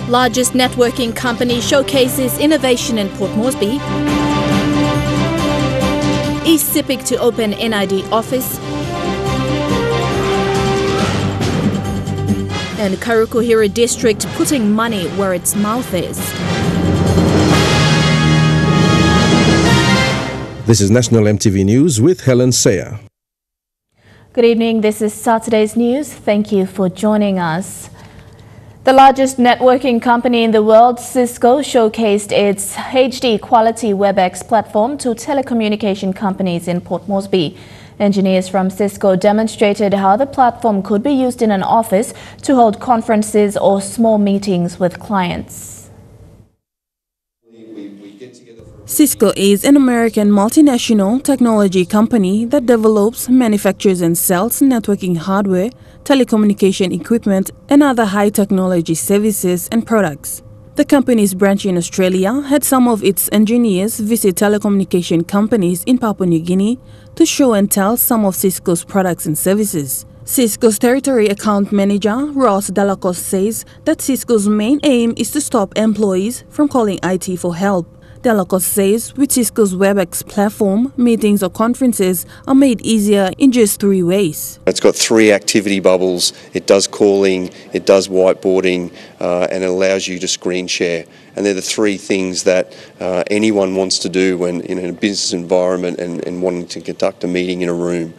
Largest networking company showcases innovation in Port Moresby. East Sepik to open NID office. And Kairuku-Hiri District putting money where its mouth is. This is National EMTV News with Helen Sayer. Good evening, this is Saturday's news. Thank you for joining us. The largest networking company in the world, Cisco, showcased its HD quality WebEx platform to telecommunication companies in Port Moresby. Engineers from Cisco demonstrated how the platform could be used in an office to hold conferences or small meetings with clients. Cisco is an American multinational technology company that develops, manufactures and sells networking hardware, telecommunication equipment and other high-technology services and products. The company's branch in Australia had some of its engineers visit telecommunication companies in Papua New Guinea to show and tell some of Cisco's products and services. Cisco's Territory Account Manager, Ross Dalacos, says that Cisco's main aim is to stop employees from calling IT for help. Dalacos says with Cisco's WebEx platform, meetings or conferences are made easier in just 3 ways. It's got 3 activity bubbles. It does calling, it does whiteboarding, and it allows you to screen share. And they're the 3 things that anyone wants to do when in a business environment and wanting to conduct a meeting in a room.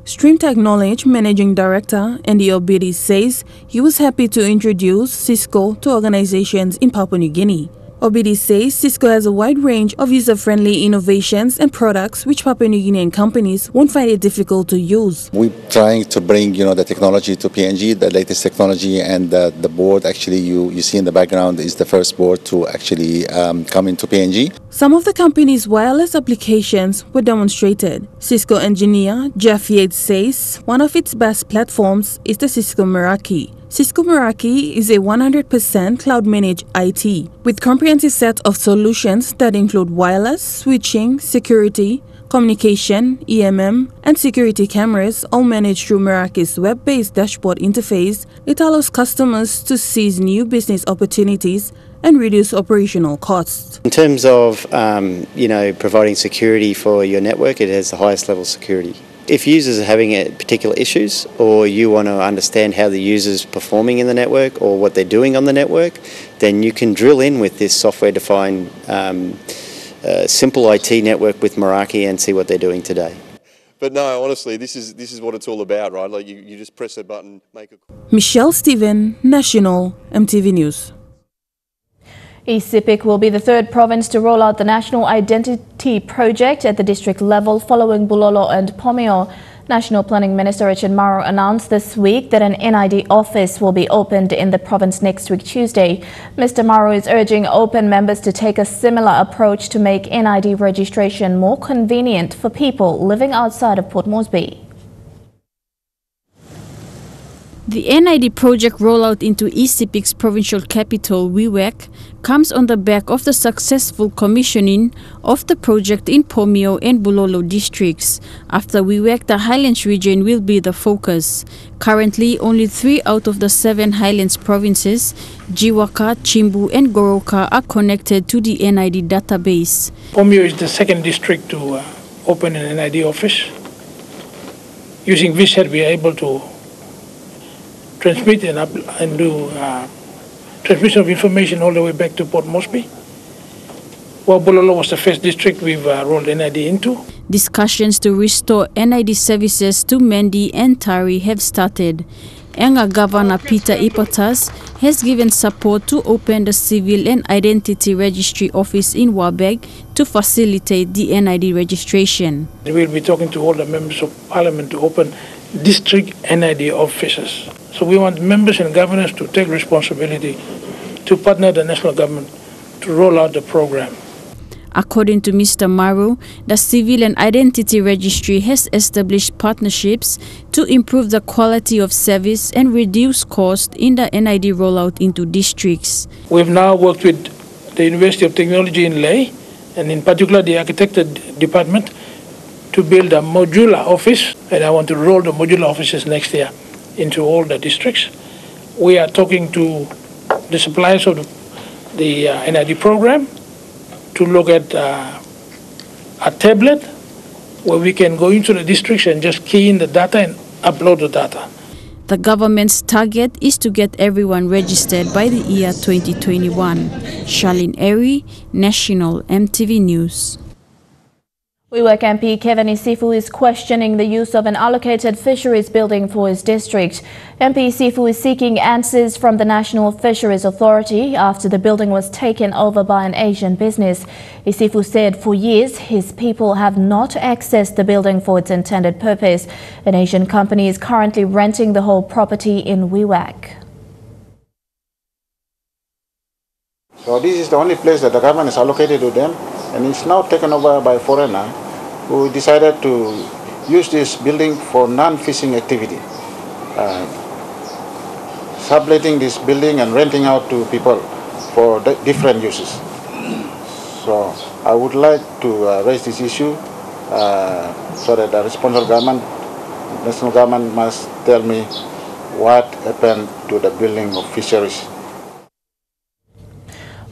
Stream Technology Managing Director Andy Obidi says he was happy to introduce Cisco to organizations in Papua New Guinea. Obidi says Cisco has a wide range of user-friendly innovations and products which Papua New Guinean companies won't find it difficult to use. We're trying to bring, the technology to PNG, the latest technology, and the board actually you see in the background is the first board to actually come into PNG. Some of the company's wireless applications were demonstrated. Cisco engineer Jeff Yates says one of its best platforms is the Cisco Meraki. Cisco Meraki is a 100% cloud-managed IT with comprehensive set of solutions that include wireless, switching, security, communication, EMM, and security cameras, all managed through Meraki's web-based dashboard interface. It allows customers to seize new business opportunities and reduce operational costs. In terms of providing security for your network, it has the highest level of security. If users are having particular issues or you want to understand how the user's performing in the network or what they're doing on the network, then you can drill in with this software-defined simple IT network with Meraki and see what they're doing today. But no, honestly, this is what it's all about, right? Like you just press a button, make a call. Michelle Stephen, National EMTV News. East Sepik will be the 3rd province to roll out the National Identity Project at the district level following Bulolo and Pomio. National Planning Minister Richard Maro announced this week that an NID office will be opened in the province next week Tuesday. Mr. Maro is urging open members to take a similar approach to make NID registration more convenient for people living outside of Port Moresby. The NID project rollout into East Sepik's provincial capital, Wewak, comes on the back of the successful commissioning of the project in Pomio and Bulolo districts. After Wewak, the Highlands region will be the focus. Currently, only 3 out of the 7 Highlands provinces, Jiwaka, Chimbu and Goroka, are connected to the NID database. Pomio is the 2nd district to open an NID office. Using VSAT, we are able to transmit and do transmission of information all the way back to Port Moresby. While Bulolo was the first district we've rolled NID into. Discussions to restore NID services to Mendi and Tari have started. Enga Governor Peter Ipotas has given support to open the Civil and Identity Registry Office in Wabeg to facilitate the NID registration. We'll be talking to all the members of Parliament to open district NID offices. So we want members and governors to take responsibility to partner the national government to roll out the program. According to Mr. Maru, the Civil and Identity Registry has established partnerships to improve the quality of service and reduce cost in the NID rollout into districts. We've now worked with the University of Technology in Lae, and in particular the architecture department, to build a modular office, and I want to roll the modular offices next year into all the districts. We are talking to the suppliers of the NID program to look at a tablet where we can go into the districts and just key in the data and upload the data. The government's target is to get everyone registered by the year 2021. Charlene Eri, National EMTV News. WeWork MP Kevin Isifu is questioning the use of an allocated fisheries building for his district. MP Isifu is seeking answers from the National Fisheries Authority after the building was taken over by an Asian business. Isifu said for years his people have not accessed the building for its intended purpose. An Asian company is currently renting the whole property in WeWork. So this is the only place that the government is allocated to them, and it's now taken over by a foreigner who decided to use this building for non-fishing activity, subletting this building and renting out to people for different uses. So I would like to raise this issue so that the responsible government, national government, must tell me what happened to the building of fisheries.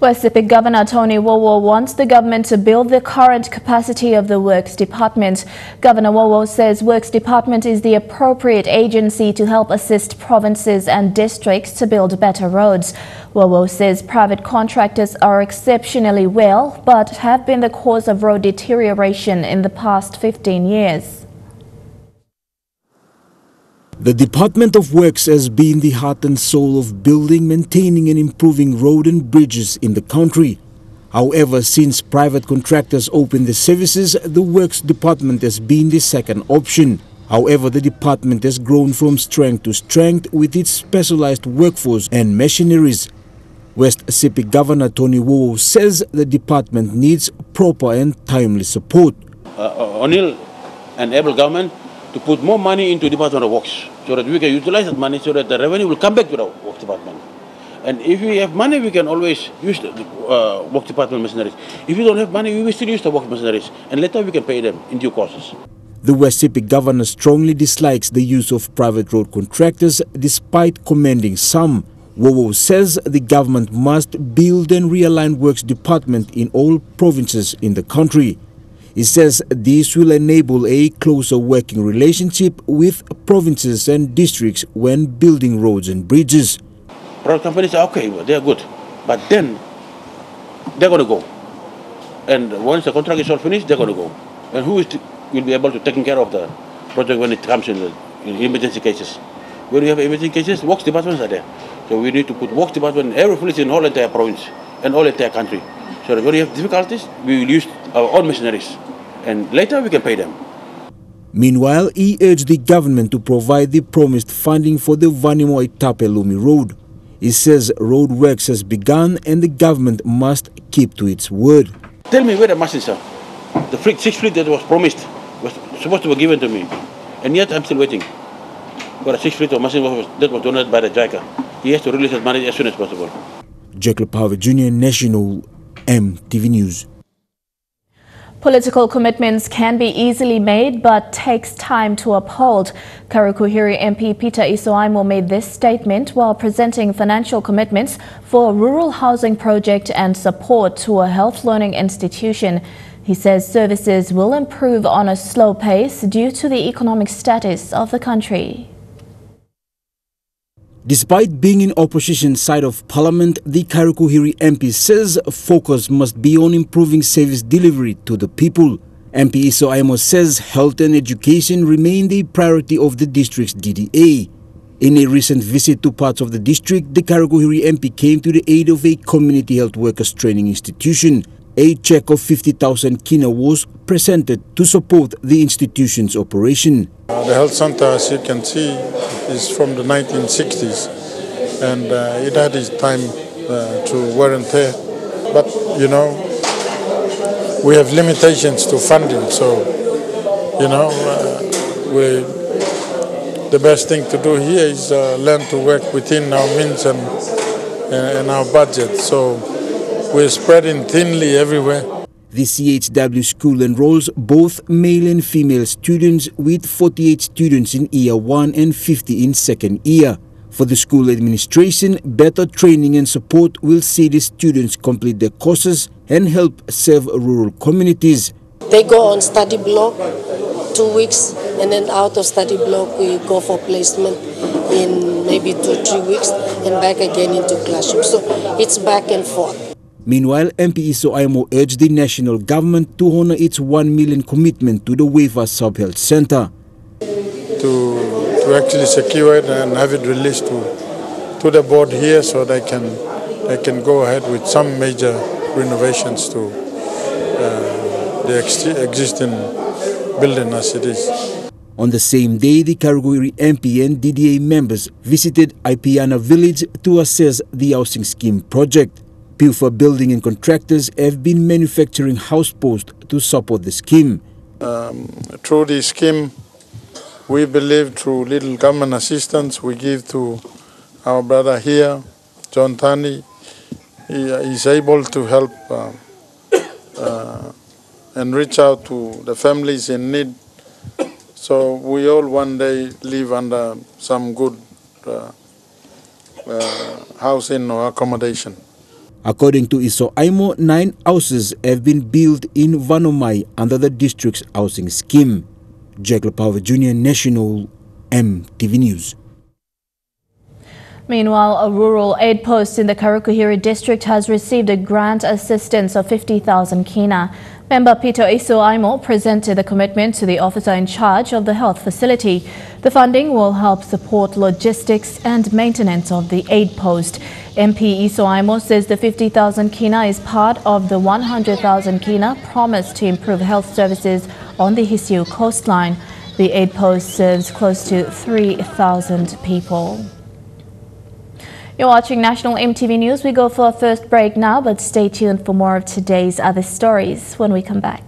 West Sepik Governor Tony Wowo wants the government to build the current capacity of the Works Department. Governor Wowo says Works Department is the appropriate agency to help assist provinces and districts to build better roads. Wowo says private contractors are exceptionally well, but have been the cause of road deterioration in the past 15 years. The Department of Works has been the heart and soul of building, maintaining and improving road and bridges in the country. However, since private contractors opened the services, the Works Department has been the second option. However, the department has grown from strength to strength with its specialized workforce and machineries. West Sepik Governor Tony Wowo says the department needs proper and timely support. O'Neill and able government to put more money into Department of Works so that we can utilize that money so that the revenue will come back to the Works Department. And if we have money, we can always use the Works Department machineries. If we don't have money, we will still use the Works machineries, and later we can pay them in due courses. The West Sepik Governor strongly dislikes the use of private road contractors despite commending some. Wowo says the government must build and realign Works Department in all provinces in the country. He says this will enable a closer working relationship with provinces and districts when building roads and bridges. Private companies are okay, they are good, but then they're going to go. And once the contract is all finished, they're going to go. And who will be able to take care of the project when it comes in emergency cases? When we have emergency cases, Works departments are there. So we need to put Works department in every place in whole entire province and all entire country. So that when we have difficulties, we will use our own machineries, and later we can pay them. Meanwhile, he urged the government to provide the promised funding for the Vanimo-Itape-Lumi road. He says road works has begun and the government must keep to its word. Tell me where the machines are. The 6 fleet that was promised was supposed to be given to me, and yet I'm still waiting for a 6 fleet of machine that was donated by the JICA. He has to release his money as soon as possible. Jekyll Power Jr., National EMTV News. Political commitments can be easily made but takes time to uphold. Kairuku-Hiri MP Peter Isoaimo made this statement while presenting financial commitments for a rural housing project and support to a health learning institution. He says services will improve on a slow pace due to the economic status of the country. Despite being in opposition side of parliament, the Kairuku-Hiri MP says focus must be on improving service delivery to the people. MP Isoaimo says health and education remain the priority of the district's DDA. In a recent visit to parts of the district, the Kairuku-Hiri MP came to the aid of a community health workers training institution. A check of 50,000 kina was presented to support the institution's operation. The health center, as you can see, is from the 1960s, and it had its time to wear and tear. But, you know, we have limitations to funding, so, you know, the best thing to do here is learn to work within our means and our budget. So we're spreading thinly everywhere. The CHW school enrolls both male and female students with 48 students in year 1 and 50 in second year. For the school administration, better training and support will see the students complete their courses and help serve rural communities. They go on study block 2 weeks, and then out of study block we go for placement in maybe 2-3 weeks and back again into classroom. So it's back and forth. Meanwhile, MP Iso Aimo urged the national government to honor its 1 million commitment to the Waifa Sub-Health Center. To actually secure it and have it released to the board here so they can go ahead with some major renovations to the existing building as it is. On the same day, the Kairuku-Hiri MP and DDA members visited Ipiana village to assess the housing scheme project. Pilfer Building and Contractors have been manufacturing house posts to support the scheme. Through the scheme, we believe through little government assistance we give to our brother here, John Tani. He is able to help and reach out to the families in need. So we all one day live under some good housing or accommodation. According to Iso Aimo, 9 houses have been built in Vanomai under the district's housing scheme. Jack Power Jr. National MTV News. Meanwhile, a rural aid post in the Kairuku-Hiri District has received a grant assistance of 50,000 kina. Member Peter Iso Aimo presented the commitment to the officer in charge of the health facility. The funding will help support logistics and maintenance of the aid post. MP Iso Aimo says the 50,000 kina is part of the 100,000 kina promised to improve health services on the Hisiu coastline. The aid post serves close to 3,000 people. You're watching National MTV News. We go for our first break now, but stay tuned for more of today's other stories when we come back.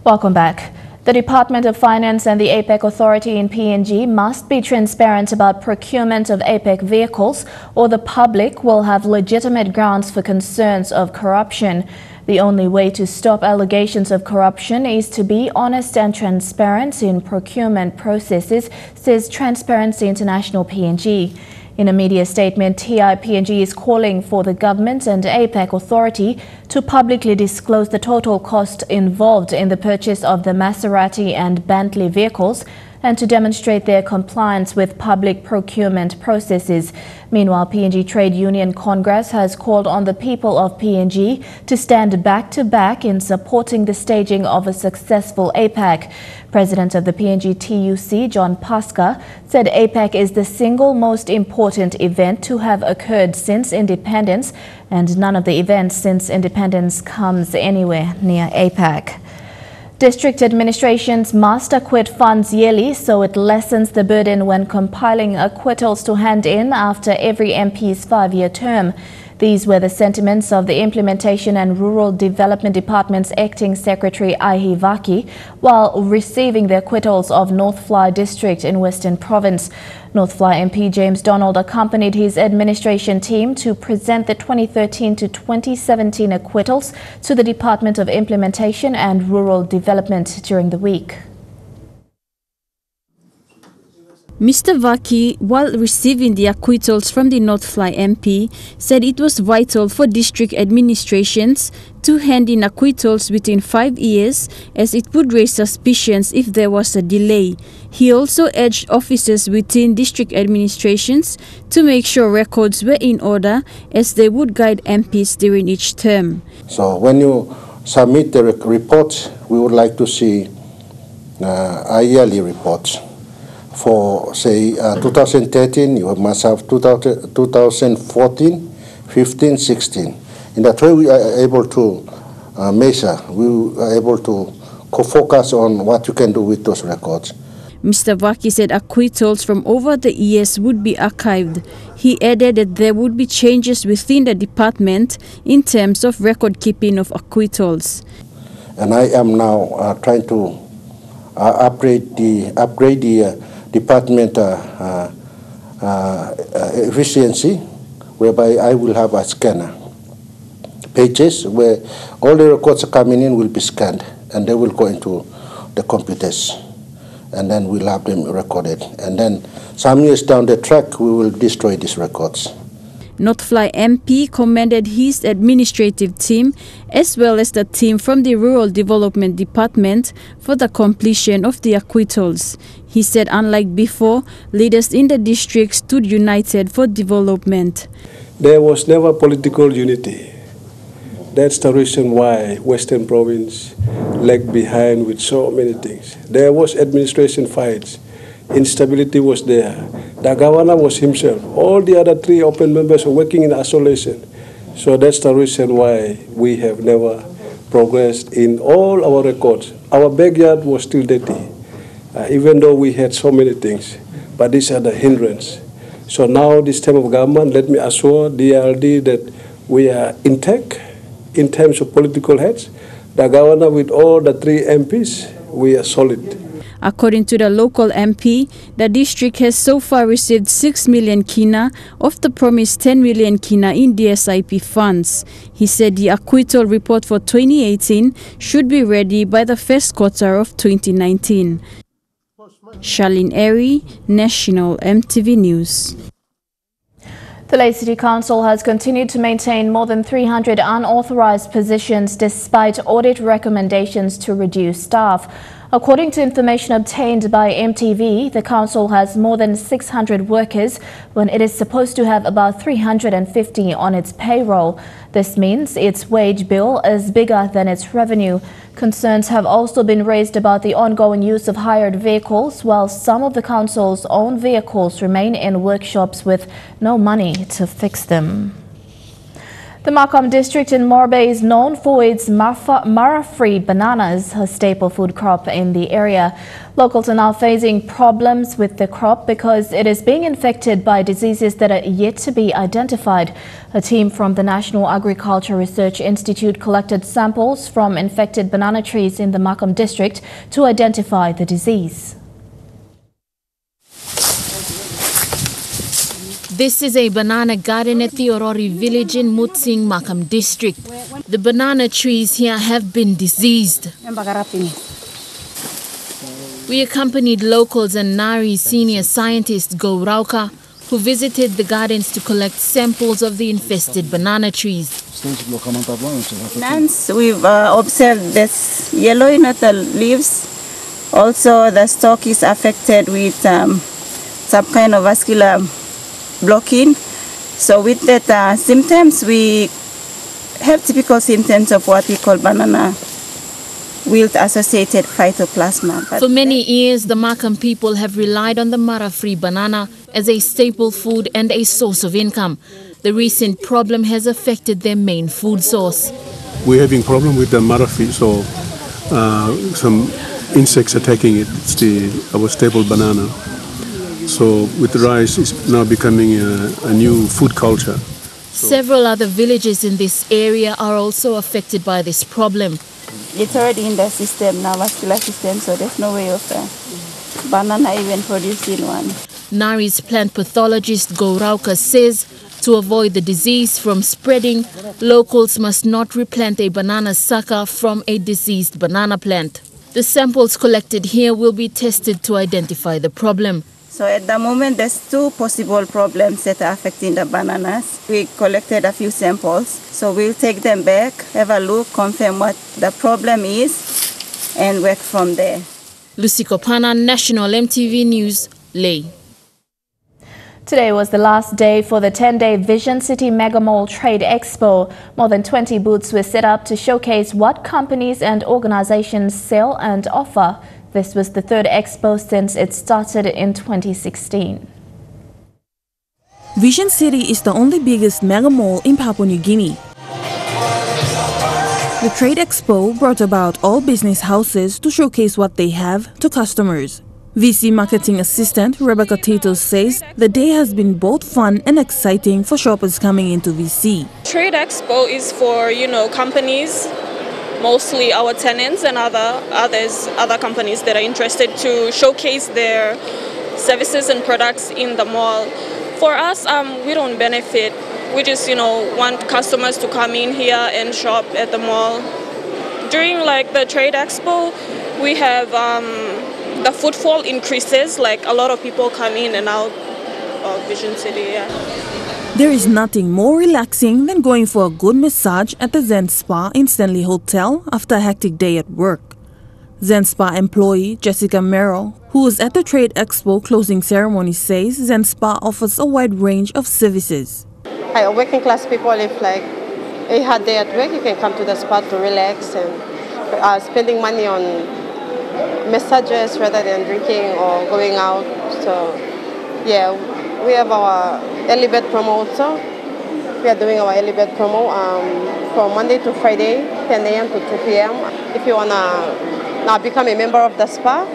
Welcome back. The Department of Finance and the APEC Authority in PNG must be transparent about procurement of APEC vehicles, or the public will have legitimate grounds for concerns of corruption. The only way to stop allegations of corruption is to be honest and transparent in procurement processes, says Transparency International PNG. In a media statement, TI PNG is calling for the government and APEC Authority to publicly disclose the total cost involved in the purchase of the Maserati and Bentley vehicles and to demonstrate their compliance with public procurement processes. Meanwhile, PNG Trade Union Congress has called on the people of PNG to stand back to back in supporting the staging of a successful APEC. President of the PNG TUC, John Pasca, said APEC is the single most important event to have occurred since independence, and none of the events since independence comes anywhere near APEC. District administrations must acquit funds yearly so it lessens the burden when compiling acquittals to hand in after every MP's 5-year term. These were the sentiments of the Implementation and Rural Development Department's Acting Secretary Ihi Vaki while receiving the acquittals of North Fly District in Western Province. North Fly MP James Donald accompanied his administration team to present the 2013 to 2017 acquittals to the Department of Implementation and Rural Development during the week. Mr. Vaki, while receiving the acquittals from the North Fly MP, said it was vital for district administrations to hand in acquittals within 5 years, as it would raise suspicions if there was a delay. He also urged officers within district administrations to make sure records were in order, as they would guide MPs during each term. So when you submit the report, we would like to see a yearly report. For, say, 2013, you must have 2014, 15, 16. In that way, we are able to measure, we are able to focus on what you can do with those records. Mr. Vaki said acquittals from over the years would be archived. He added that there would be changes within the department in terms of record keeping of acquittals. And I am now trying to upgrade the department efficiency, whereby I will have a scanner pages where all the records are coming in will be scanned and they will go into the computers, and then we'll have them recorded. And then some years down the track, we will destroy these records. Notfly MP commended his administrative team as well as the team from the Rural Development Department for the completion of the acquittals. He said unlike before, leaders in the district stood united for development. There was never political unity. That's the reason why Western Province lagged behind with so many things. There was administration fights. Instability was there. The governor was himself. All the other 3 open members were working in isolation. So that's the reason why we have never progressed in all our records. Our backyard was still dirty, even though we had so many things. But these are the hindrance. So now this time of government, let me assure DRD that we are intact in terms of political heads. The governor with all the 3 MPs, we are solid. According to the local MP, the district has so far received 6 million kina of the promised 10 million kina in DSIP funds. He said the acquittal report for 2018 should be ready by the first quarter of 2019. Charlene Airy, National EMTV News. The Lae City Council has continued to maintain more than 300 unauthorized positions despite audit recommendations to reduce staff. According to information obtained by EMTV, the council has more than 600 workers when it is supposed to have about 350 on its payroll. This means its wage bill is bigger than its revenue. Concerns have also been raised about the ongoing use of hired vehicles, while some of the council's own vehicles remain in workshops with no money to fix them. The Makam district in Moresby is known for its Mara-free bananas, a staple food crop in the area. Locals are now facing problems with the crop because it is being infected by diseases that are yet to be identified. A team from the National Agriculture Research Institute collected samples from infected banana trees in the Makam district to identify the disease. This is a banana garden at the Orori village in Mutsing, Makam district. The banana trees here have been diseased. We accompanied locals and Nari senior scientist Go Rauka, who visited the gardens to collect samples of the infested banana trees. Nance, we've observed this yellow in the leaves. Also, the stalk is affected with some kind of vascular blocking. So with that symptoms, we have typical symptoms of what we call banana wilt-associated phytoplasma. For many years, the Makam people have relied on the Mara-free banana as a staple food and a source of income. The recent problem has affected their main food source. We're having problem with the Mara-free, so some insects attacking it. It's our staple banana. So with rice, it's now becoming a new food culture. Several other villages in this area are also affected by this problem. It's already in the system now, vascular system, so there's no way of banana even producing one. Nari's plant pathologist Go Rauka says to avoid the disease from spreading, locals must not replant a banana sucker from a diseased banana plant. The samples collected here will be tested to identify the problem. So at the moment, there's 2 possible problems that are affecting the bananas. We collected a few samples, so we'll take them back, have a look, confirm what the problem is, and work from there. Lucy Kopana, National EMTV News, Lae. Today was the last day for the 10-day Vision City Mega Mall Trade Expo. More than 20 booths were set up to showcase what companies and organizations sell and offer. This was the 3rd expo since it started in 2016. Vision City is the only biggest mega mall in Papua New Guinea. The Trade Expo brought about all business houses to showcase what they have to customers. VC Marketing Assistant Rebecca Tato says the day has been both fun and exciting for shoppers coming into VC. Trade Expo is for, companies, mostly our tenants and other companies that are interested to showcase their services and products in the mall. For us, we don't benefit We just, want customers to come in here and shop at the mall. During the trade expo, we have the footfall increases, a lot of people come in and out of Vision City. Yeah. There is nothing more relaxing than going for a good massage at the Zen Spa in Stanley Hotel after a hectic day at work. Zen Spa employee Jessica Merrill, who was at the Trade Expo closing ceremony, says Zen Spa offers a wide range of services. Working class people, if a hard day at work, you can come to the spa to relax and spending money on massages rather than drinking or going out. So yeah, we have our early bird promo also. We are doing our early bird promo from Monday to Friday, 10 a.m. to 2 p.m. If you want to now become a member of the spa,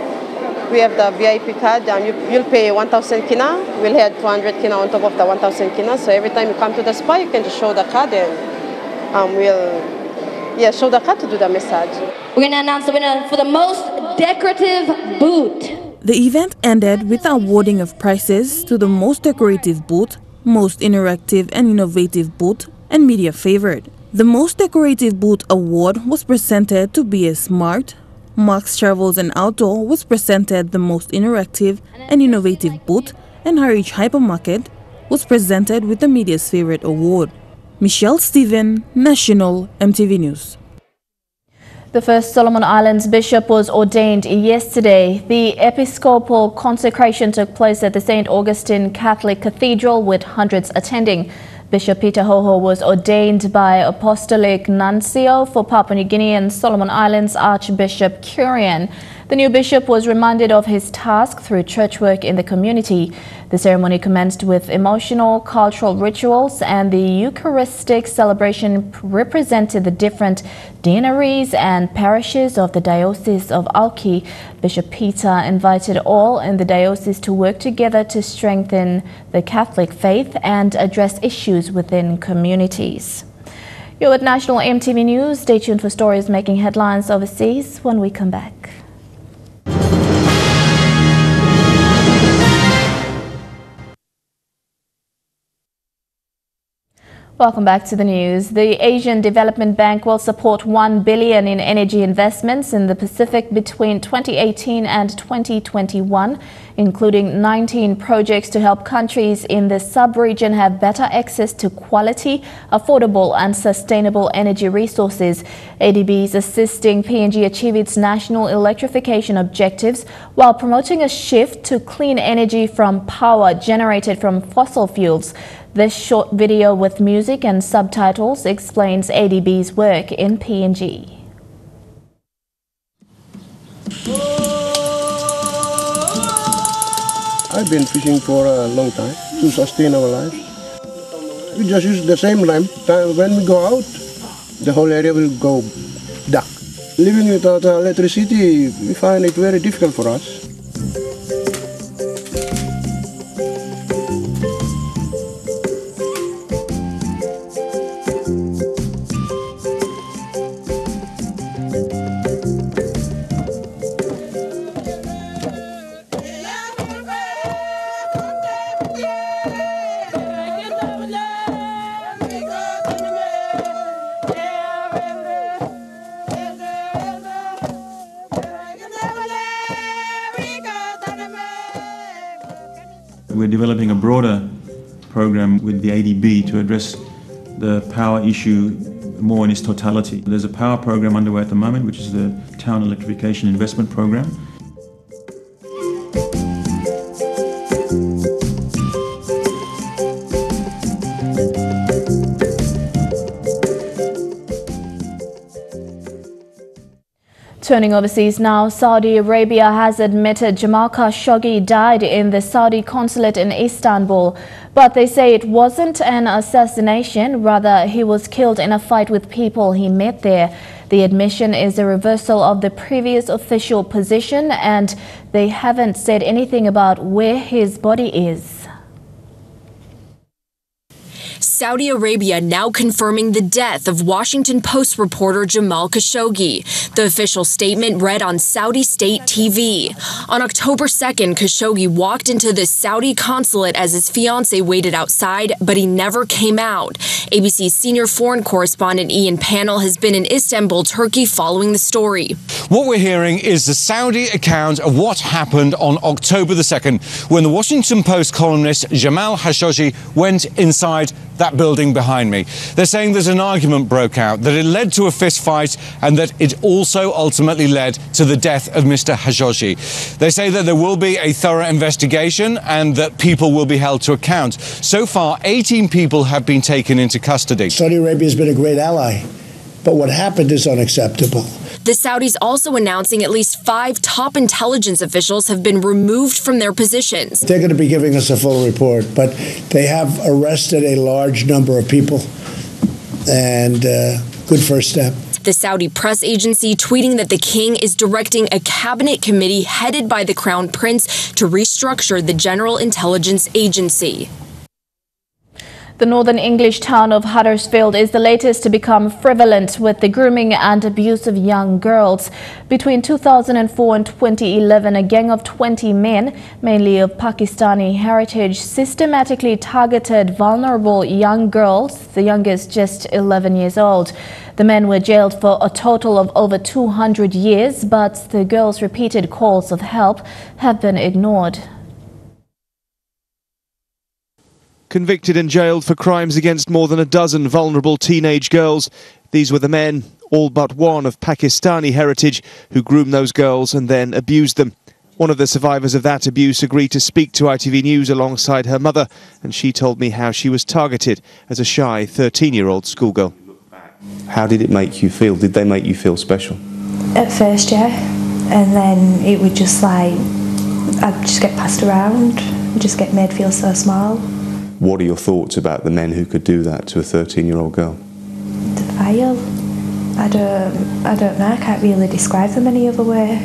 we have the VIP card. You'll pay 1,000 kina. We'll add 200 kina on top of the 1,000 kina. So every time you come to the spa, you can just show the card and we'll show the card to do the massage. We're going to announce the winner for the most decorative boot. The event ended with the awarding of prizes to the most decorative boot, most interactive and innovative boot, and media favorite. The most decorative boot award was presented to BS Smart. Mark's Travels and Outdoor was presented the most interactive and innovative boot, and Harwich Hypermarket was presented with the media's favorite award. Michelle Stephen, National EMTV News. The first Solomon Islands bishop was ordained yesterday. The episcopal consecration took place at the St. Augustine Catholic Cathedral with hundreds attending. Bishop Peter Hoho was ordained by Apostolic Nuncio for Papua New Guinea and Solomon Islands Archbishop Kurian. The new bishop was reminded of his task through church work in the community. The ceremony commenced with emotional, cultural rituals, and the Eucharistic celebration represented the different deaneries and parishes of the Diocese of Alki. Bishop Peter invited all in the diocese to work together to strengthen the Catholic faith and address issues within communities. You're with National EMTV News. Stay tuned for stories making headlines overseas when we come back. Welcome back to the news. The Asian Development Bank will support $1 billion in energy investments in the Pacific between 2018 and 2021, including 19 projects to help countries in the sub-region have better access to quality, affordable and sustainable energy resources. ADB is assisting PNG achieve its national electrification objectives while promoting a shift to clean energy from power generated from fossil fuels. This short video with music and subtitles explains ADB's work in PNG. I've been fishing for a long time to sustain our lives. We just use the same lamp. When we go out, the whole area will go dark. Living without electricity, we find it very difficult for us. We're developing a broader program with the ADB to address the power issue more in its totality. There's a power program underway at the moment, which is the Town Electrification Investment Program. Turning overseas now, Saudi Arabia has admitted Jamal Khashoggi died in the Saudi consulate in Istanbul, but they say it wasn't an assassination, rather he was killed in a fight with people he met there. The admission is a reversal of the previous official position, and they haven't said anything about where his body is. Saudi Arabia now confirming the death of Washington Post reporter Jamal Khashoggi. The official statement read on Saudi state TV. On October 2nd, Khashoggi walked into the Saudi consulate as his fiancée waited outside, but he never came out. ABC's senior foreign correspondent Ian Pannell has been in Istanbul, Turkey, following the story. What we're hearing is the Saudi account of what happened on October the 2nd, when the Washington Post columnist Jamal Khashoggi went inside that building behind me. They're saying that an argument broke out, that it led to a fist fight, and that it also ultimately led to the death of Mr. Khashoggi. They say that there will be a thorough investigation and that people will be held to account. So far, 18 people have been taken into custody. Saudi Arabia has been a great ally, but what happened is unacceptable. The Saudis also announcing at least 5 top intelligence officials have been removed from their positions. They're going to be giving us a full report, but they have arrested a large number of people, and good first step. The Saudi press agency tweeting that the king is directing a cabinet committee headed by the Crown Prince to restructure the General Intelligence Agency. The northern English town of Huddersfield is the latest to become prevalent with the grooming and abuse of young girls. Between 2004 and 2011, a gang of 20 men, mainly of Pakistani heritage, systematically targeted vulnerable young girls, the youngest just 11 years old. The men were jailed for a total of over 200 years, but the girls' repeated calls of help have been ignored. Convicted and jailed for crimes against more than a dozen vulnerable teenage girls. These were the men, all but one of Pakistani heritage, who groomed those girls and then abused them. One of the survivors of that abuse agreed to speak to ITV News alongside her mother, and she told me how she was targeted as a shy 13-year-old schoolgirl. How did it make you feel? Did they make you feel special? At first, yeah. And then it would just like, I'd just get passed around, just get made feel so small. What are your thoughts about the men who could do that to a 13-year-old girl? Vile. I don't know, I can't really describe them any other way.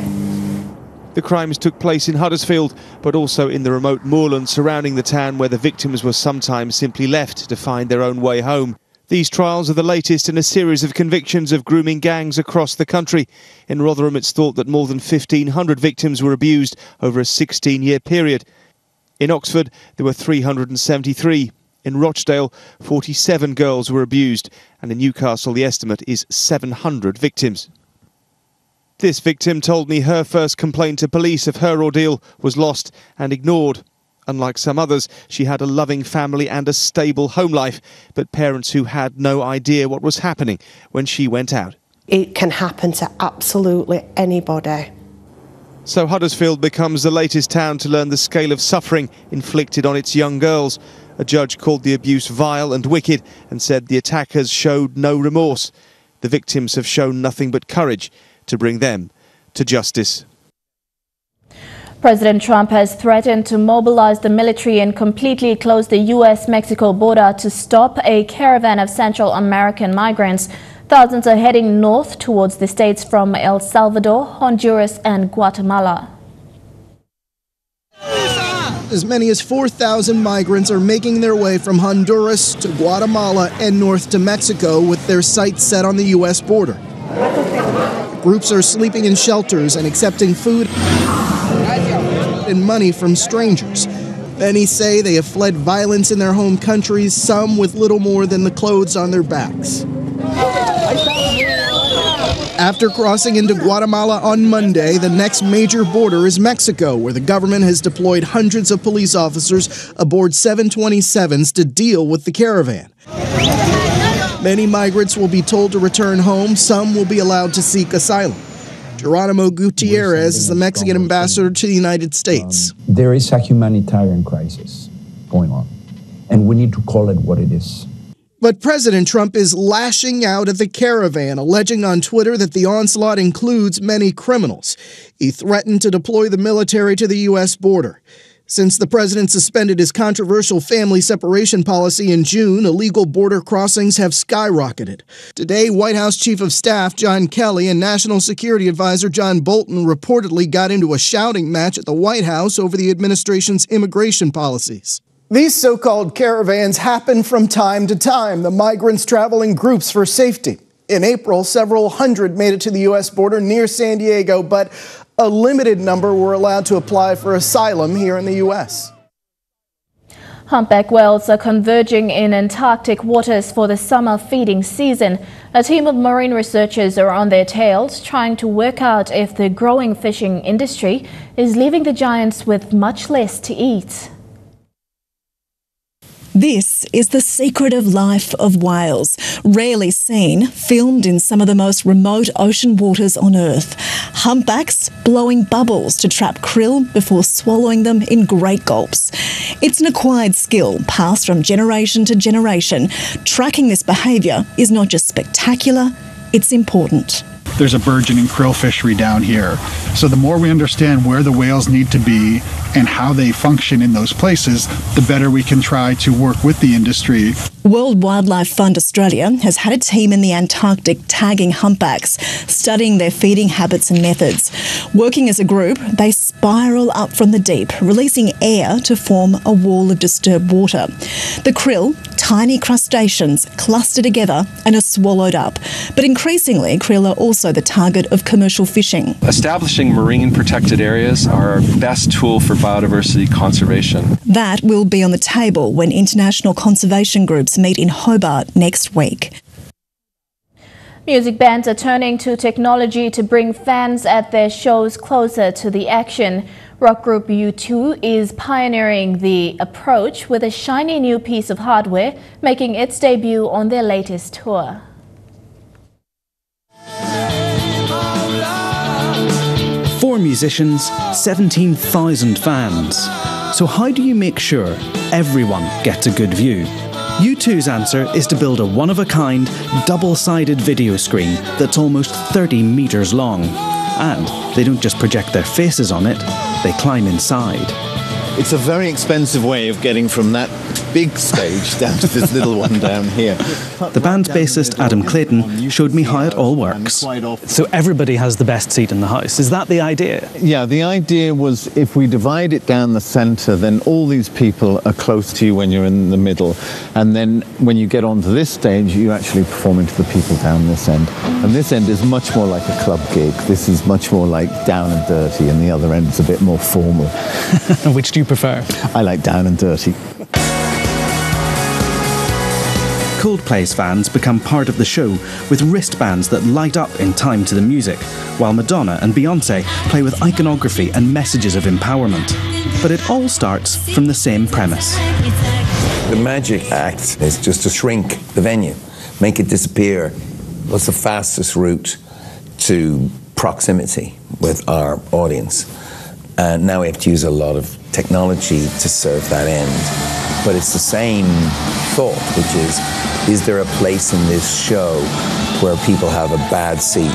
The crimes took place in Huddersfield, but also in the remote moorland surrounding the town, where the victims were sometimes simply left to find their own way home. These trials are the latest in a series of convictions of grooming gangs across the country. In Rotherham, it's thought that more than 1,500 victims were abused over a 16-year period. In Oxford, there were 373. In Rochdale, 47 girls were abused. And in Newcastle, the estimate is 700 victims. This victim told me her first complaint to police of her ordeal was lost and ignored. Unlike some others, she had a loving family and a stable home life, but parents who had no idea what was happening when she went out. It can happen to absolutely anybody. So Huddersfield becomes the latest town to learn the scale of suffering inflicted on its young girls. A judge called the abuse vile and wicked and said the attackers showed no remorse. The victims have shown nothing but courage to bring them to justice. President Trump has threatened to mobilize the military and completely close the U.S.-Mexico border to stop a caravan of Central American migrants. Thousands are heading north towards the states from El Salvador, Honduras and Guatemala. As many as 4,000 migrants are making their way from Honduras to Guatemala and north to Mexico with their sights set on the U.S. border. Groups are sleeping in shelters and accepting food and money from strangers. Many say they have fled violence in their home countries, some with little more than the clothes on their backs. After crossing into Guatemala on Monday, the next major border is Mexico, where the government has deployed hundreds of police officers aboard 727s to deal with the caravan. Many migrants will be told to return home. Some will be allowed to seek asylum. Geronimo Gutierrez is the Mexican ambassador to the United States. There is a humanitarian crisis going on, and we need to call it what it is. But President Trump is lashing out at the caravan, alleging on Twitter that the onslaught includes many criminals. He threatened to deploy the military to the U.S. border. Since the president suspended his controversial family separation policy in June, illegal border crossings have skyrocketed. Today, White House Chief of Staff John Kelly and National Security Advisor John Bolton reportedly got into a shouting match at the White House over the administration's immigration policies. These so-called caravans happen from time to time. The migrants travel in groups for safety. In April, several hundred made it to the U.S. border near San Diego, but a limited number were allowed to apply for asylum here in the U.S. Humpback whales are converging in Antarctic waters for the summer feeding season. A team of marine researchers are on their tails, trying to work out if the growing fishing industry is leaving the giants with much less to eat. This is the secret of life of whales, rarely seen, filmed in some of the most remote ocean waters on Earth. Humpbacks blowing bubbles to trap krill before swallowing them in great gulps. It's an acquired skill passed from generation to generation. Tracking this behaviour is not just spectacular, it's important. There's a burgeoning krill fishery down here. So the more we understand where the whales need to be and how they function in those places, the better we can try to work with the industry. World Wildlife Fund Australia has had a team in the Antarctic tagging humpbacks, studying their feeding habits and methods. Working as a group, they spiral up from the deep, releasing air to form a wall of disturbed water. The krill, tiny crustaceans, cluster together and are swallowed up. But increasingly, krill are also the target of commercial fishing. Establishing marine protected areas are our best tool for biodiversity conservation. That will be on the table when international conservation groups meet in Hobart next week. Music bands are turning to technology to bring fans at their shows closer to the action. Rock group U2 is pioneering the approach with a shiny new piece of hardware, making its debut on their latest tour. Four musicians, 17,000 fans. So how do you make sure everyone gets a good view? U2's answer is to build a one-of-a-kind, double-sided video screen that's almost 30 metres long. And they don't just project their faces on it, they climb inside. It's a very expensive way of getting from that big stage down to this little one down here. The band's bassist, Adam Clayton, showed me how it all works. So everybody has the best seat in the house. Is that the idea? Yeah, the idea was if we divide it down the centre, then all these people are close to you when you're in the middle. And then when you get onto this stage, you actually perform to the people down this end. And this end is much more like a club gig. This is much more like down and dirty, and the other end is a bit more formal. Which do you prefer? I like down and dirty. Coldplay's fans become part of the show with wristbands that light up in time to the music, while Madonna and Beyoncé play with iconography and messages of empowerment. But it all starts from the same premise. The magic act is just to shrink the venue, make it disappear. What's the fastest route to proximity with our audience? And now we have to use a lot of technology to serve that end. But it's the same thought, which is there a place in this show where people have a bad seat?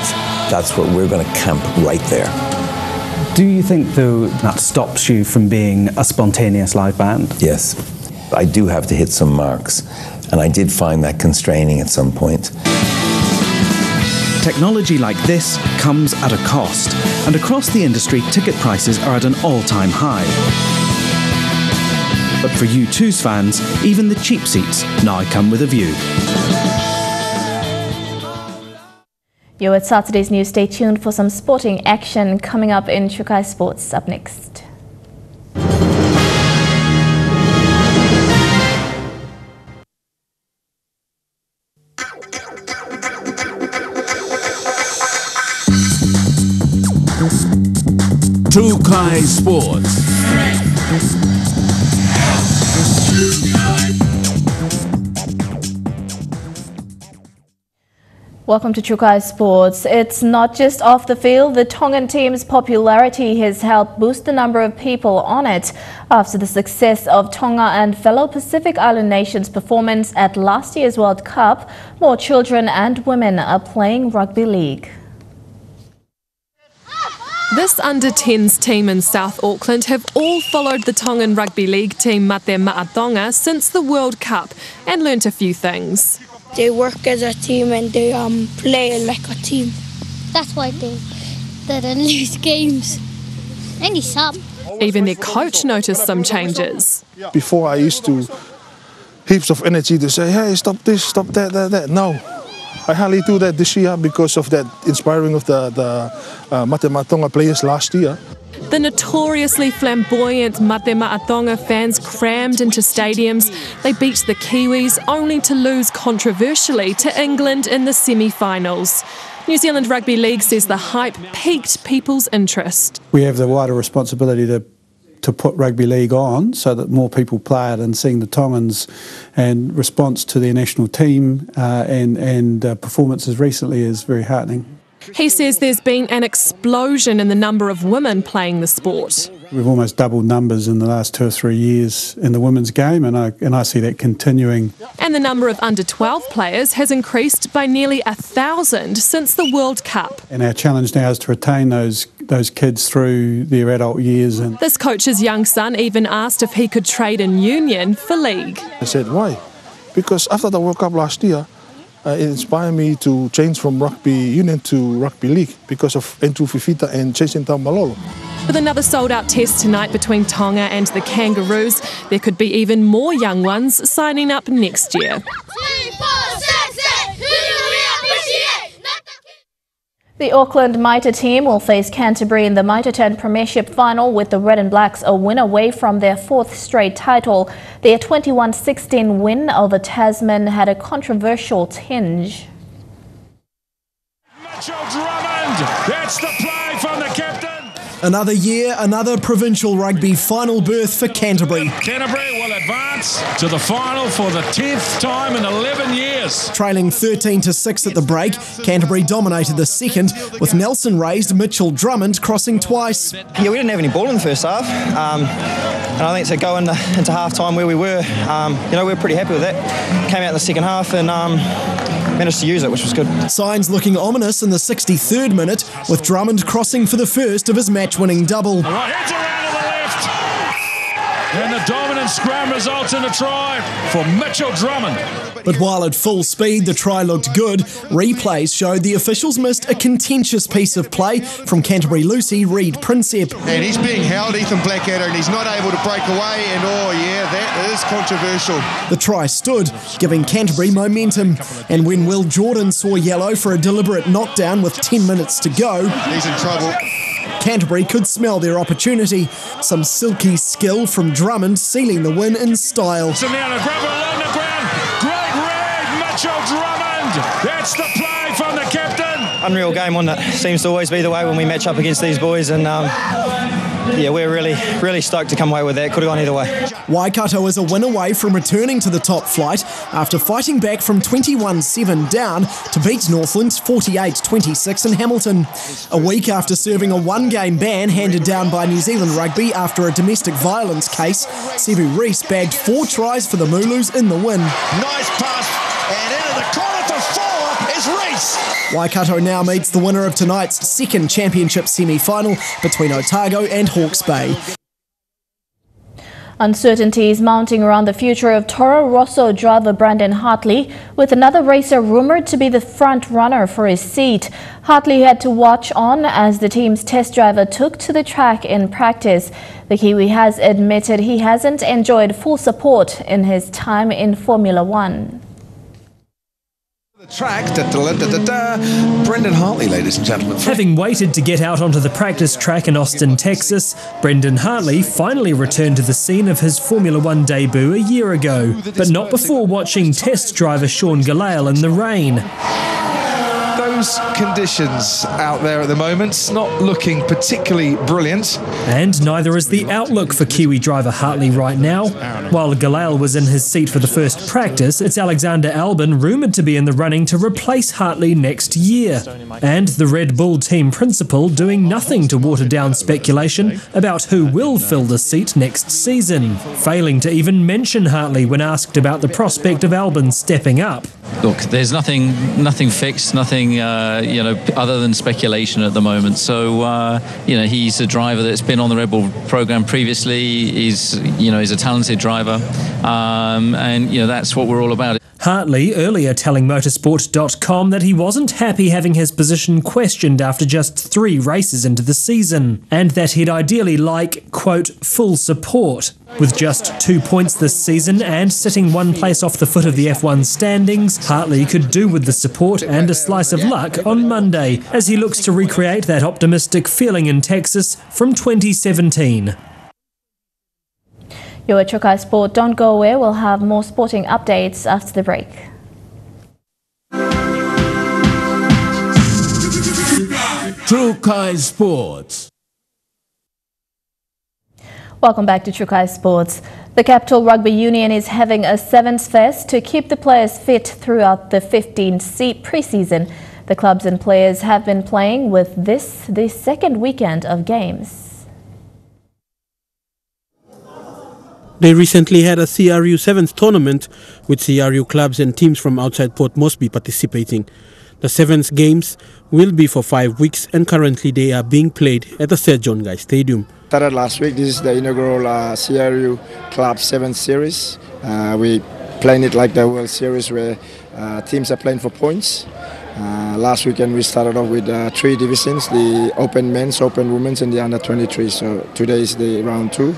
That's what we're going to camp right there. Do you think, though, that stops you from being a spontaneous live band? Yes. I do have to hit some marks, and I did find that constraining at some point. Technology like this comes at a cost, and across the industry, ticket prices are at an all-time high. But for U2's fans, even the cheap seats now come with a view. You're at Saturday's News. Stay tuned for some sporting action coming up in Chukai Sports. Up next. Chukai Sports. Welcome to Chukai Sports. It's not just off the field. The Tongan team's popularity has helped boost the number of people on it. After the success of Tonga and fellow Pacific Island nations' performance at last year's World Cup, more children and women are playing rugby league. This under-10s team in South Auckland have all followed the Tongan Rugby League team Mate Maatonga since the World Cup and learnt a few things. They work as a team and they play like a team. That's why they didn't lose games. Only some. Even their coach noticed some changes. Before I used to heaps of energy to say, hey, stop this, stop that. No, I hardly do that this year because of that inspiring of the Mate Matonga players last year. The notoriously flamboyant Mate Matonga fans crammed into stadiums. They beat the Kiwis only to lose controversially to England in the semi-finals. New Zealand Rugby League says the hype piqued people's interest. We have the wider responsibility to put rugby league on so that more people play it, and seeing the Tongans and response to their national team and performances recently is very heartening. He says there's been an explosion in the number of women playing the sport. We've almost doubled numbers in the last 2 or 3 years in the women's game, and I see that continuing. And the number of under-12 players has increased by nearly 1,000 since the World Cup. And our challenge now is to retain those kids through their adult years. And this coach's young son even asked if he could trade in union for league. I said, why? Because after the World Cup last year, it inspired me to change from rugby union to rugby league because of Entu Fifita and chasing down Malolo. With another sold-out test tonight between Tonga and the Kangaroos, there could be even more young ones signing up next year. The Auckland Mitre team will face Canterbury in the Mitre 10 Premiership final, with the Red and Blacks a win away from their 4th straight title. Their 21-16 win over Tasman had a controversial tinge. Mitchell Drummond, that's the play from the captain. Another year, another provincial rugby final berth for Canterbury. Canterbury will advance to the final for the 10th time in 11 years. Trailing 13-6 at the break, Canterbury dominated the second, with Nelson raised Mitchell Drummond crossing twice. Yeah, we didn't have any ball in the first half, and I think to go into half-time where we were, we were pretty happy with that. Came out in the second half and managed to use it, which was good. Signs looking ominous in the 63rd minute, with Drummond crossing for the first of his match-winning double. Right, heads around to the left. And the dominant scrum results in a try for Mitchell Drummond. But while at full speed the try looked good, replays showed the officials missed a contentious piece of play from Canterbury Lucy Reid Prinsep. And he's being held, Ethan Blackadder, and he's not able to break away, and oh yeah, that is controversial. The try stood, giving Canterbury momentum, and when Will Jordan saw yellow for a deliberate knockdown with 10 minutes to go, he's in trouble. Canterbury could smell their opportunity. Some silky skill from Drummond sealing the win in style. So now the grabber along the ground. Great read, Mitchell Drummond. That's the play from the captain. Unreal game, one that seems to always be the way when we match up against these boys, and yeah, we're really stoked to come away with that. Could have gone either way. Waikato is a win away from returning to the top flight after fighting back from 21-7 down to beat Northlands 48-26 in Hamilton. A week after serving a one-game ban handed down by New Zealand Rugby after a domestic violence case, Sevu Reece bagged 4 tries for the Moolus in the win. Nice pass, and into the corner for 4 is Reece. Waikato now meets the winner of tonight's second championship semi-final between Otago and Hawke's Bay. Uncertainties mounting around the future of Toro Rosso driver Brandon Hartley, with another racer rumoured to be the front runner for his seat. Hartley had to watch on as the team's test driver took to the track in practice. The Kiwi has admitted he hasn't enjoyed full support in his time in Formula One. Track, Brendan Hartley, ladies and gentlemen. Having waited to get out onto the practice track in Austin, Texas, Brendan Hartley finally returned to the scene of his Formula One debut a year ago, but not before watching test driver Sean Galaile in the rain. Those conditions out there at the moment, not looking particularly brilliant. And neither is the outlook for Kiwi driver Hartley right now. While Galaile was in his seat for the first practice, it's Alexander Albon rumoured to be in the running to replace Hartley next year. And the Red Bull team principal doing nothing to water down speculation about who will fill the seat next season, failing to even mention Hartley when asked about the prospect of Albon stepping up. Look, there's nothing fixed, nothing other than speculation at the moment. So he's a driver that's been on the Red Bull program previously. He's a talented driver, and that's what we're all about. Hartley earlier telling motorsport.com that he wasn't happy having his position questioned after just 3 races into the season, and that he'd ideally like, quote, full support. With just 2 points this season and sitting 1 place off the foot of the F1 standings, Hartley could do with the support and a slice of luck on Monday as he looks to recreate that optimistic feeling in Texas from 2017. You're at Trukai Sport. Don't go away. We'll have more sporting updates after the break. Trukai Sports. Welcome back to Trukai Sports. The Capital Rugby Union is having a Sevens Fest to keep the players fit throughout the 15-seat pre-season. The clubs and players have been playing with this the second weekend of games. They recently had a CRU Sevens tournament with CRU clubs and teams from outside Port Moresby participating. The Sevens games will be for 5 weeks and currently they are being played at the Sir John Guy Stadium. Started last week. This is the inaugural CRU Club Sevens Series. We playing it like the World Series where teams are playing for points. Last weekend we started off with 3 divisions, the Open Men's, Open Women's and the Under 23. So today is the round 2.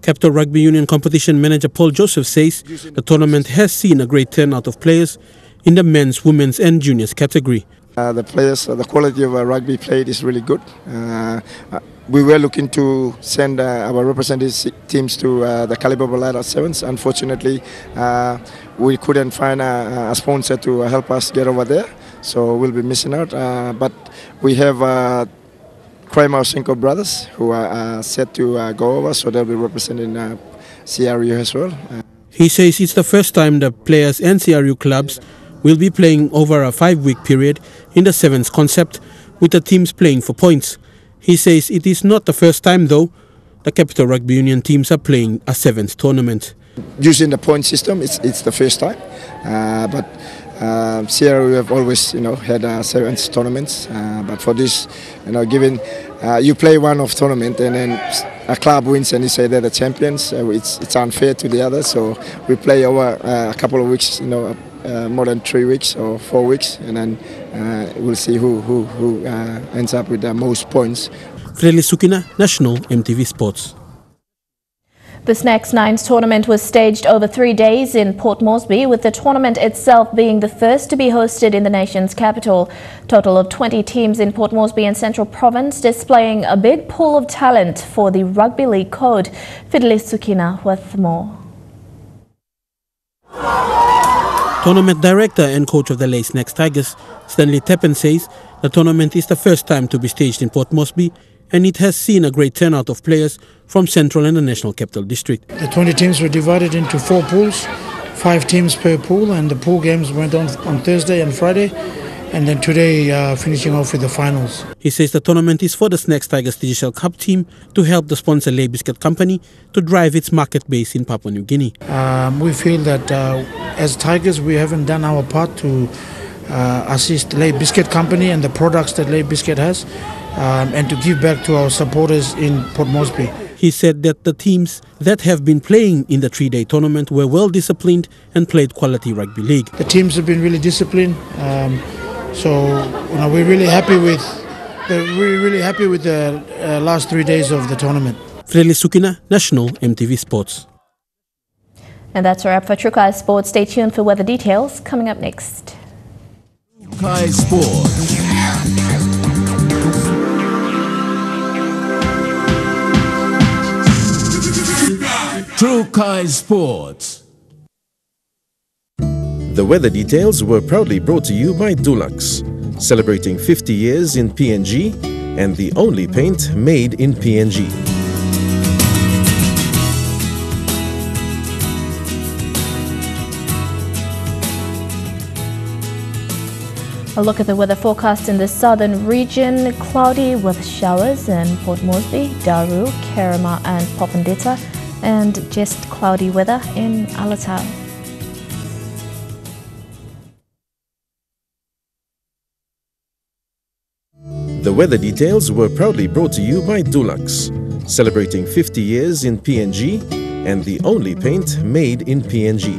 Capital Rugby Union competition manager Paul Joseph says the tournament has seen a great turnout of players in the men's, women's and juniors category. The players, the quality of rugby played is really good. We were looking to send our representative teams to the Calibre Balada Sevens. Unfortunately, we couldn't find a sponsor to help us get over there, so we'll be missing out. But we have Kramer Cinco brothers who are set to go over, so they'll be representing CRU as well. He says it's the first time the players and CRU clubs will be playing over a 5-week period in the Sevens concept with the teams playing for points. He says it is not the first time though the Capital Rugby Union teams are playing a Sevens tournament. Using the point system, it's the first time, but CRU have always, had Sevens tournaments. But for this, given you play one of tournament and then a club wins and you say they're the champions, it's unfair to the others. So we play over a couple of weeks, more than 3 weeks or 4 weeks, and then we'll see who ends up with the most points. Freli Sukina, National EMTV Sports. The Snacks Nines tournament was staged over 3 days in Port Moresby, with the tournament itself being the first to be hosted in the nation's capital. Total of 20 teams in Port Moresby and Central Province displaying a big pool of talent for the Rugby League code. Freli Sukina with more. Tournament director and coach of the Lace Snacks Tigers, Stanley Teppen, says the tournament is the first time to be staged in Port Moresby and it has seen a great turnout of players from Central and the National Capital District. The 20 teams were divided into 4 pools, 5 teams per pool, and the pool games went on Thursday and Friday, and then today finishing off with the finals. He says the tournament is for the Snacks Tigers Digital Cup team to help the sponsor Lay Biscuit Company to drive its market base in Papua New Guinea. We feel that as Tigers we haven't done our part to assist Lay Biscuit Company and the products that Lay Biscuit has, and to give back to our supporters in Port Moresby. He said that the teams that have been playing in the 3-day tournament were well disciplined and played quality rugby league. The teams have been really disciplined, so we're really happy with the last 3 days of the tournament. Freli Sukina, National EMTV Sports. And that's a wrap for Trukai Sports. Stay tuned for weather details coming up next. Trukai Sports. Trukai Sports. The weather details were proudly brought to you by Dulux, celebrating 50 years in PNG and the only paint made in PNG. A look at the weather forecast in the southern region. Cloudy with showers in Port Moresby, Daru, Kerema and Popondetta, and just cloudy weather in Alatau. The weather details were proudly brought to you by Dulux, celebrating 50 years in PNG and the only paint made in PNG.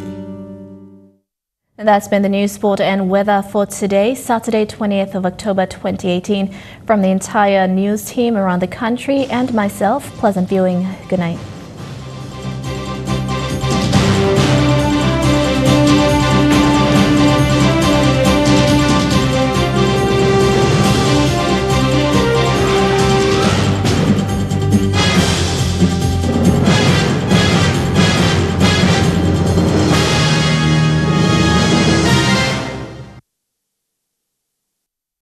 And that's been the news, sport and weather for today, Saturday 20th of October 2018. From the entire news team around the country and myself, pleasant viewing. Good night.